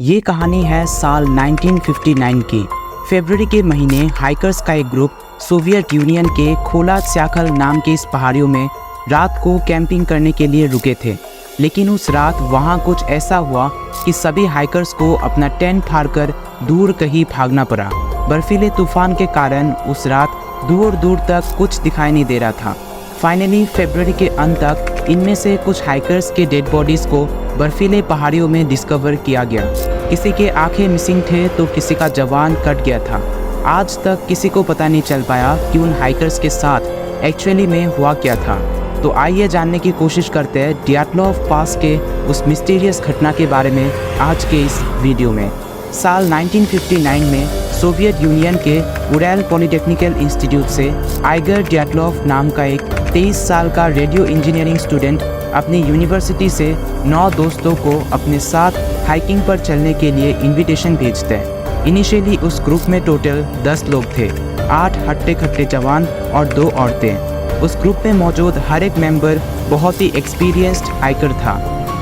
ये कहानी है साल 1959 की। फरवरी के महीने हाइकर्स का एक ग्रुप सोवियत यूनियन के खोला स्याखल नाम के इस पहाड़ियों में रात को कैंपिंग करने के लिए रुके थे। लेकिन उस रात वहाँ कुछ ऐसा हुआ कि सभी हाइकर्स को अपना टेंट फाड़कर दूर कहीं भागना पड़ा। बर्फीले तूफान के कारण उस रात दूर दूर तक कुछ दिखाई नहीं दे रहा था। फाइनली फरवरी के अंत तक इनमें से कुछ हाइकर्स के डेड बॉडीज़ को बर्फीले पहाड़ियों में डिस्कवर किया गया। किसी के आंखें मिसिंग थे तो किसी का जवान कट गया था। आज तक किसी को पता नहीं चल पाया कि उन हाइकर्स के साथ एक्चुअली में हुआ क्या था। तो आइए जानने की कोशिश करते हैं डियाटलॉव पास के उस मिस्टीरियस घटना के बारे में आज के इस वीडियो में। साल 1959 में सोवियत यूनियन के उरैल पॉलिटेक्निकल इंस्टीट्यूट से आइगर डियाटलॉव नाम का एक 23 साल का रेडियो इंजीनियरिंग स्टूडेंट अपनी यूनिवर्सिटी से 9 दोस्तों को अपने साथ हाइकिंग पर चलने के लिए इनविटेशन भेजते हैं। इनिशियली उस ग्रुप में टोटल 10 लोग थे, 8 हट्टे खट्टे जवान और 2 औरतें। उस ग्रुप में मौजूद हर एक मेंबर बहुत ही एक्सपीरियंस्ड हाइकर था।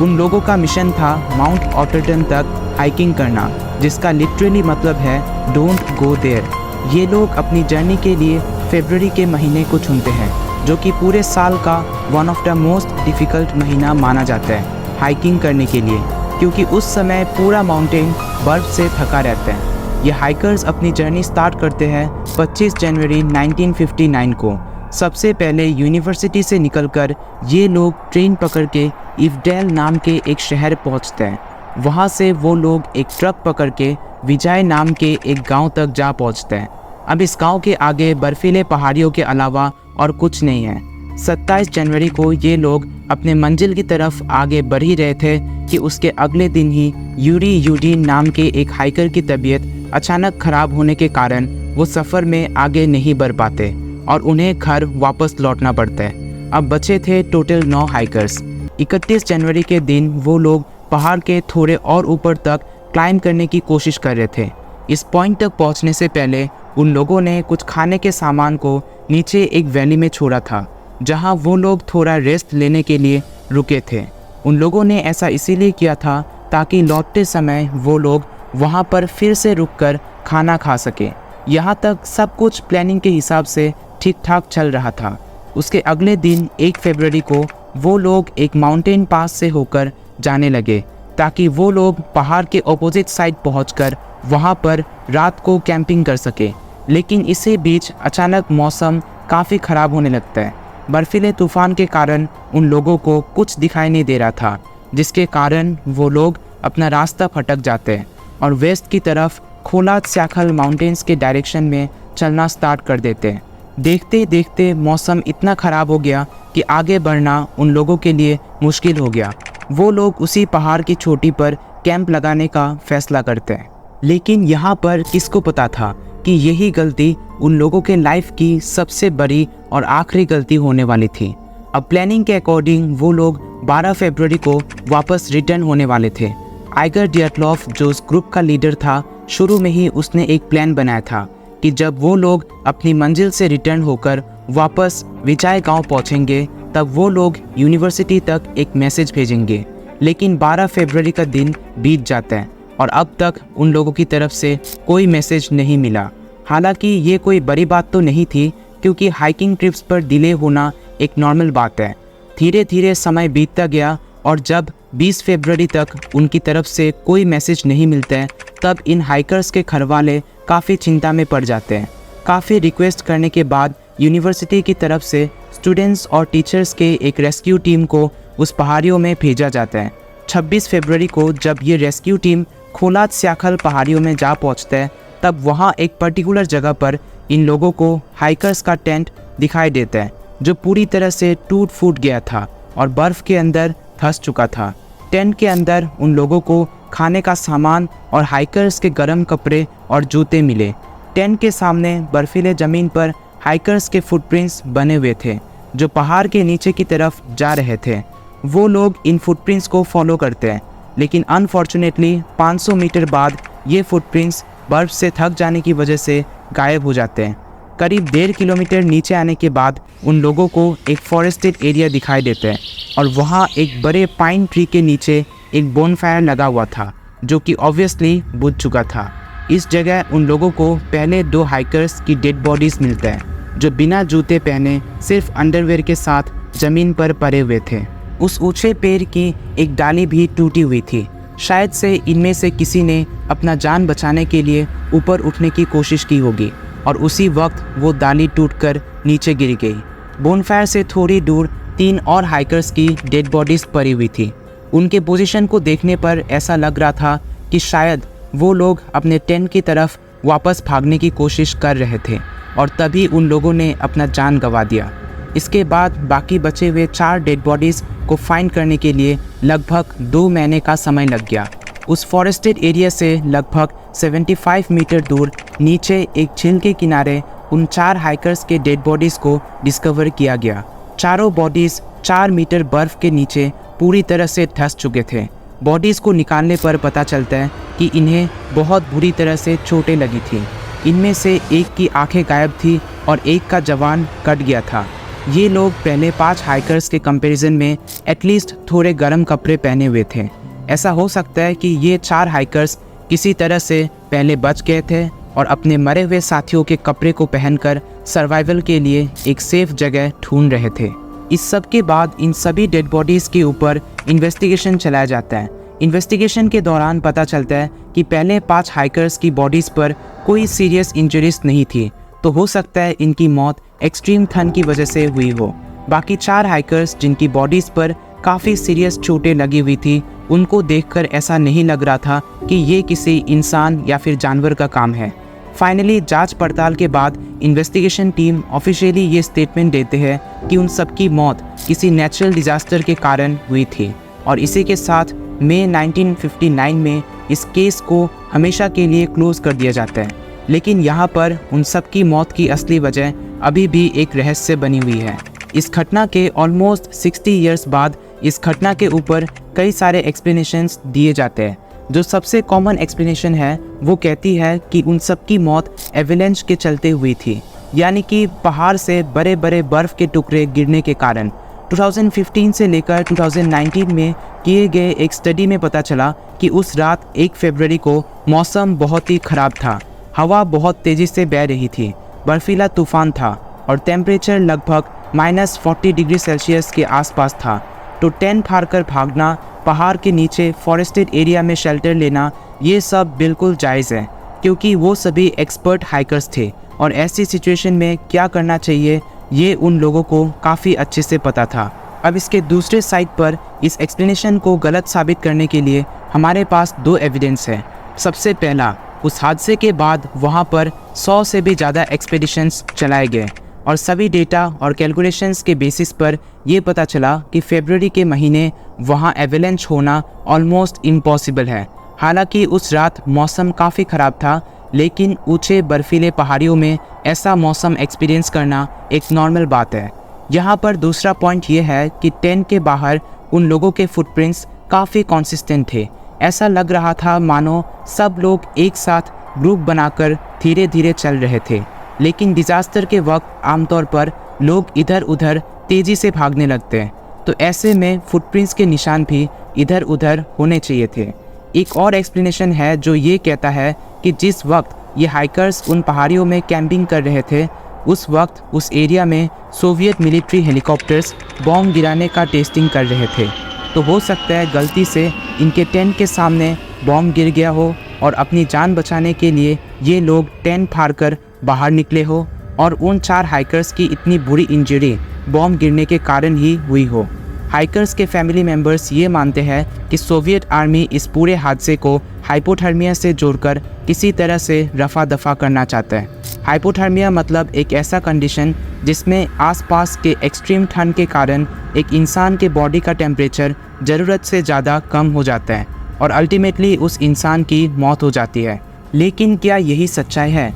उन लोगों का मिशन था माउंट ऑटरटन तक हाइकिंग करना, जिसका लिटरली मतलब है डोंट गो देयर। ये लोग अपनी जर्नी के लिए फरवरी के महीने को चुनते हैं, जो कि पूरे साल का one of the most difficult महीना माना जाता है हाइकिंग करने के लिए, क्योंकि उस समय पूरा माउंटेन बर्फ़ से ढका रहता है। ये हाइकर्स अपनी जर्नी स्टार्ट करते हैं 25 जनवरी 1959 को। सबसे पहले यूनिवर्सिटी से निकलकर ये लोग ट्रेन पकड़ के इवडेल नाम के एक शहर पहुंचते हैं। वहां से वो लोग एक ट्रक पकड़ के विजय नाम के एक गांव तक जा पहुंचते हैं। अब इस गांव के आगे बर्फीले पहाड़ियों के अलावा और कुछ नहीं है। 27 जनवरी को ये लोग अपने मंजिल की तरफ आगे बढ़ ही रहे थे कि उसके अगले दिन ही यूरी यूडीन नाम के एक हाइकर की तबीयत अचानक खराब होने के कारण वो सफ़र में आगे नहीं बढ़ पाते और उन्हें घर वापस लौटना पड़ता है। अब बचे थे टोटल 9 हाइकर्स। 31 जनवरी के दिन वो लोग पहाड़ के थोड़े और ऊपर तक क्लाइंब करने की कोशिश कर रहे थे। इस पॉइंट तक पहुंचने से पहले उन लोगों ने कुछ खाने के सामान को नीचे एक वैली में छोड़ा था, जहां वो लोग थोड़ा रेस्ट लेने के लिए रुके थे। उन लोगों ने ऐसा इसीलिए किया था ताकि लौटते समय वो लोग वहां पर फिर से रुककर खाना खा सके। यहाँ तक सब कुछ प्लानिंग के हिसाब से ठीक ठाक चल रहा था। उसके अगले दिन 1 फरवरी को वो लोग एक माउंटेन पास से होकर जाने लगे ताकि वो लोग पहाड़ के ऑपोजिट साइड पहुंचकर वहां पर रात को कैंपिंग कर सके। लेकिन इसी बीच अचानक मौसम काफ़ी ख़राब होने लगता है। बर्फीले तूफान के कारण उन लोगों को कुछ दिखाई नहीं दे रहा था, जिसके कारण वो लोग अपना रास्ता भटक जाते हैं और वेस्ट की तरफ खोला स्याखल माउंटेन्स के डायरेक्शन में चलना स्टार्ट कर देते हैं। देखते देखते मौसम इतना ख़राब हो गया कि आगे बढ़ना उन लोगों के लिए मुश्किल हो गया। वो लोग उसी पहाड़ की चोटी पर कैंप लगाने का फैसला करते हैं। लेकिन यहाँ पर किसको पता था कि यही गलती उन लोगों के लाइफ की सबसे बड़ी और आखिरी गलती होने वाली थी। अब प्लानिंग के अकॉर्डिंग वो लोग 12 फरवरी को वापस रिटर्न होने वाले थे। आइगर डियाटलॉव जो उस ग्रुप का लीडर था, शुरू में ही उसने एक प्लान बनाया था कि जब वो लोग अपनी मंजिल से रिटर्न होकर वापस विजय गांव पहुंचेंगे तब वो लोग यूनिवर्सिटी तक एक मैसेज भेजेंगे। लेकिन 12 फरवरी का दिन बीत जाता है और अब तक उन लोगों की तरफ से कोई मैसेज नहीं मिला। हालांकि ये कोई बड़ी बात तो नहीं थी, क्योंकि हाइकिंग ट्रिप्स पर डिले होना एक नॉर्मल बात है। धीरे धीरे समय बीतता गया और जब 20 फरवरी तक उनकी तरफ से कोई मैसेज नहीं मिलता है तब इन हाइकर्स के घरवाले काफ़ी चिंता में पड़ जाते हैं। काफ़ी रिक्वेस्ट करने के बाद यूनिवर्सिटी की तरफ से स्टूडेंट्स और टीचर्स के एक रेस्क्यू टीम को उस पहाड़ियों में भेजा जाता है। 26 फरवरी को जब ये रेस्क्यू टीम खोला स्याखल पहाड़ियों में जा पहुंचता है तब वहाँ एक पर्टिकुलर जगह पर इन लोगों को हाइकर्स का टेंट दिखाई देता है, जो पूरी तरह से टूट फूट गया था और बर्फ़ के अंदर धंस चुका था। टेंट के अंदर उन लोगों को खाने का सामान और हाइकर्स के गर्म कपड़े और जूते मिले। टेंट के सामने बर्फीले ज़मीन पर हाइकर्स के फुटप्रिंट्स बने हुए थे, जो पहाड़ के नीचे की तरफ जा रहे थे। वो लोग इन फुटप्रिंट्स को फॉलो करते हैं, लेकिन अनफॉर्चुनेटली 500 मीटर बाद ये फुटप्रिंट्स बर्फ़ से थक जाने की वजह से गायब हो जाते हैं। करीब 1.5 किलोमीटर नीचे आने के बाद उन लोगों को एक फॉरेस्टेड एरिया दिखाई देता है और वहाँ एक बड़े पाइन ट्री के नीचे एक बोनफायर लगा हुआ था, जो कि ऑब्वियसली बुझ चुका था। इस जगह उन लोगों को पहले 2 हाइकर्स की डेड बॉडीज़ मिलते हैं जो बिना जूते पहने सिर्फ अंडरवेयर के साथ ज़मीन पर पड़े हुए थे। उस ऊंचे पेड़ की एक डाली भी टूटी हुई थी। शायद से इनमें से किसी ने अपना जान बचाने के लिए ऊपर उठने की कोशिश की होगी और उसी वक्त वो डाली टूटकर नीचे गिर गई। बोनफायर से थोड़ी दूर 3 और हाइकर्स की डेड बॉडीज़ पड़ी हुई थी। उनके पोजीशन को देखने पर ऐसा लग रहा था कि शायद वो लोग अपने टेंट की तरफ वापस भागने की कोशिश कर रहे थे और तभी उन लोगों ने अपना जान गंवा दिया। इसके बाद बाकी बचे हुए 4 डेड बॉडीज़ को फाइंड करने के लिए लगभग 2 महीने का समय लग गया। उस फॉरेस्टेड एरिया से लगभग 75 मीटर दूर नीचे एक झील के किनारे उन 4 हाइकर्स के डेड बॉडीज़ को डिस्कवर किया गया। चारों बॉडीज़ 4 मीटर बर्फ़ के नीचे पूरी तरह से धंस चुके थे। बॉडीज़ को निकालने पर पता चलता है कि इन्हें बहुत बुरी तरह से चोटें लगी थी। इनमें से एक की आंखें गायब थी और एक का जवान कट गया था। ये लोग पहले 5 हाइकर्स के कंपैरिजन में एटलीस्ट थोड़े गर्म कपड़े पहने हुए थे। ऐसा हो सकता है कि ये 4 हाइकर्स किसी तरह से पहले बच गए थे और अपने मरे हुए साथियों के कपड़े को पहनकर सर्वाइवल के लिए एक सेफ जगह ढूंढ रहे थे। इस सब के बाद इन सभी डेड बॉडीज़ के ऊपर इन्वेस्टिगेशन चलाया जाता है। इन्वेस्टिगेशन के दौरान पता चलता है कि पहले 5 हाइकर्स की बॉडीज़ पर कोई सीरियस इंजरीज नहीं थी, तो हो सकता है इनकी मौत एक्सट्रीम ठंड की वजह से हुई हो। बाकी 4 हाइकर्स जिनकी बॉडीज़ पर काफ़ी सीरियस चोटें लगी हुई थी, उनको देखकर ऐसा नहीं लग रहा था कि ये किसी इंसान या फिर जानवर का काम है। फाइनली जांच पड़ताल के बाद इन्वेस्टिगेशन टीम ऑफिशियली ये स्टेटमेंट देते हैं कि उन सबकी मौत किसी नेचुरल डिज़ास्टर के कारण हुई थी और इसी के साथ मई 1959 में इस केस को हमेशा के लिए क्लोज कर दिया जाता है। लेकिन यहाँ पर उन सब की मौत की असली वजह अभी भी एक रहस्य बनी हुई है। इस घटना के ऑलमोस्ट 60 ईयर्स बाद इस घटना के ऊपर कई सारे एक्सप्लेनेशंस दिए जाते हैं। जो सबसे कॉमन एक्सप्लेनेशन है वो कहती है कि उन सब की मौत एवलांच के चलते हुई थी, यानी कि पहाड़ से बड़े बड़े बर्फ़ के टुकड़े गिरने के कारण। 2015 से लेकर 2019 में किए गए एक स्टडी में पता चला कि उस रात 1 फरवरी को मौसम बहुत ही ख़राब था। हवा बहुत तेज़ी से बह रही थी, बर्फीला तूफान था और टेम्परेचर लगभग -40 डिग्री सेल्सियस के आसपास था। तो टेंट फाड़कर भागना, पहाड़ के नीचे फॉरेस्टेड एरिया में शेल्टर लेना, ये सब बिल्कुल जायज़ है क्योंकि वो सभी एक्सपर्ट हाइकर्स थे और ऐसी सिचुएशन में क्या करना चाहिए ये उन लोगों को काफ़ी अच्छे से पता था। अब इसके दूसरे साइड पर इस एक्सप्लेनेशन को गलत साबित करने के लिए हमारे पास 2 एविडेंस है। सबसे पहला, उस हादसे के बाद वहाँ पर 100 से भी ज़्यादा एक्सपेडिशंस चलाए गए और सभी डेटा और कैलकुलेशंस के बेसिस पर ये पता चला कि फरवरी के महीने वहाँ एवलांच होना ऑलमोस्ट इम्पॉसिबल है। हालांकि उस रात मौसम काफ़ी ख़राब था, लेकिन ऊंचे बर्फीले पहाड़ियों में ऐसा मौसम एक्सपीरियंस करना एक नॉर्मल बात है। यहाँ पर दूसरा पॉइंट ये है कि टेंट के बाहर उन लोगों के फुटप्रिंट्स काफ़ी कंसिस्टेंट थे। ऐसा लग रहा था मानो सब लोग एक साथ ग्रुप बनाकर धीरे धीरे चल रहे थे। लेकिन डिज़ास्टर के वक्त आमतौर पर लोग इधर उधर तेज़ी से भागने लगते हैं, तो ऐसे में फुटप्रिंट्स के निशान भी इधर उधर होने चाहिए थे। एक और एक्सप्लेनेशन है जो ये कहता है कि जिस वक्त ये हाइकर्स उन पहाड़ियों में कैंपिंग कर रहे थे, उस वक्त उस एरिया में सोवियत मिलिट्री हेलीकॉप्टर्स बॉम्ब गिराने का टेस्टिंग कर रहे थे। तो हो सकता है गलती से इनके टेंट के सामने बॉम्ब गिर गया हो और अपनी जान बचाने के लिए ये लोग टेंट फाड़कर बाहर निकले हो और उन 4 हाइकर्स की इतनी बुरी इंजरी बॉम्ब गिरने के कारण ही हुई हो। हाइकर्स के फैमिली मेंबर्स ये मानते हैं कि सोवियत आर्मी इस पूरे हादसे को हाइपोथर्मिया से जोड़कर किसी तरह से रफा दफा करना चाहता है। हाइपोथर्मिया मतलब एक ऐसा कंडीशन जिसमें आसपास के एक्सट्रीम ठंड के कारण एक इंसान के बॉडी का टेम्परेचर ज़रूरत से ज़्यादा कम हो जाता है और अल्टीमेटली उस इंसान की मौत हो जाती है। लेकिन क्या यही सच्चाई है?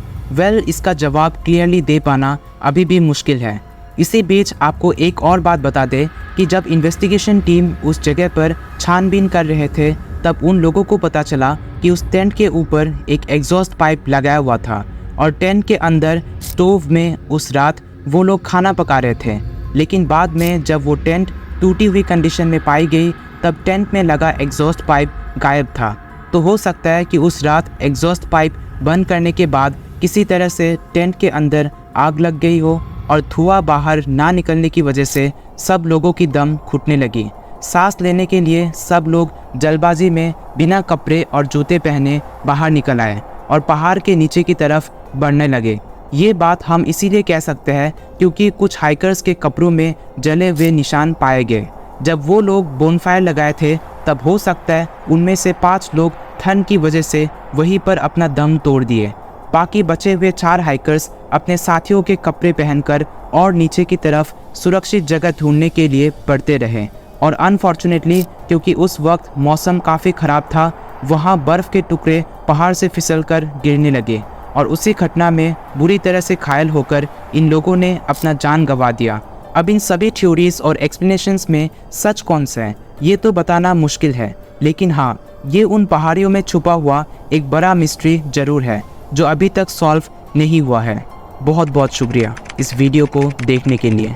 इसका जवाब क्लियरली दे पाना अभी भी मुश्किल है। इसी बीच आपको एक और बात बता दें कि जब इन्वेस्टिगेशन टीम उस जगह पर छानबीन कर रहे थे, तब उन लोगों को पता चला कि उस टेंट के ऊपर एक एग्जॉस्ट पाइप लगाया हुआ था और टेंट के अंदर स्टोव में उस रात वो लोग खाना पका रहे थे। लेकिन बाद में जब वो टेंट टूटी हुई कंडीशन में पाई गई, तब टेंट में लगा एग्जॉस्ट पाइप गायब था। तो हो सकता है कि उस रात एग्जॉस्ट पाइप बंद करने के बाद किसी तरह से टेंट के अंदर आग लग गई हो और धुआं बाहर ना निकलने की वजह से सब लोगों की दम घुटने लगी। सांस लेने के लिए सब लोग जल्दबाजी में बिना कपड़े और जूते पहने बाहर निकल आए और पहाड़ के नीचे की तरफ बढ़ने लगे। ये बात हम इसीलिए कह सकते हैं क्योंकि कुछ हाइकर्स के कपड़ों में जले हुए निशान पाए गए। जब वो लोग बोनफायर लगाए थे तब हो सकता है उनमें से 5 लोग ठंड की वजह से वहीं पर अपना दम तोड़ दिए। बाकी बचे हुए 4 हाइकर्स अपने साथियों के कपड़े पहनकर और नीचे की तरफ सुरक्षित जगह ढूंढने के लिए बढ़ते रहे और अनफॉर्चुनेटली क्योंकि उस वक्त मौसम काफ़ी ख़राब था, वहाँ बर्फ़ के टुकड़े पहाड़ से फिसलकर गिरने लगे और उसी घटना में बुरी तरह से घायल होकर इन लोगों ने अपना जान गंवा दिया। अब इन सभी थ्योरीज और एक्सप्लेनेशंस में सच कौन सा है ये तो बताना मुश्किल है, लेकिन हाँ, ये उन पहाड़ियों में छुपा हुआ एक बड़ा मिस्ट्री ज़रूर है जो अभी तक सॉल्व नहीं हुआ है। बहुत बहुत शुक्रिया इस वीडियो को देखने के लिए।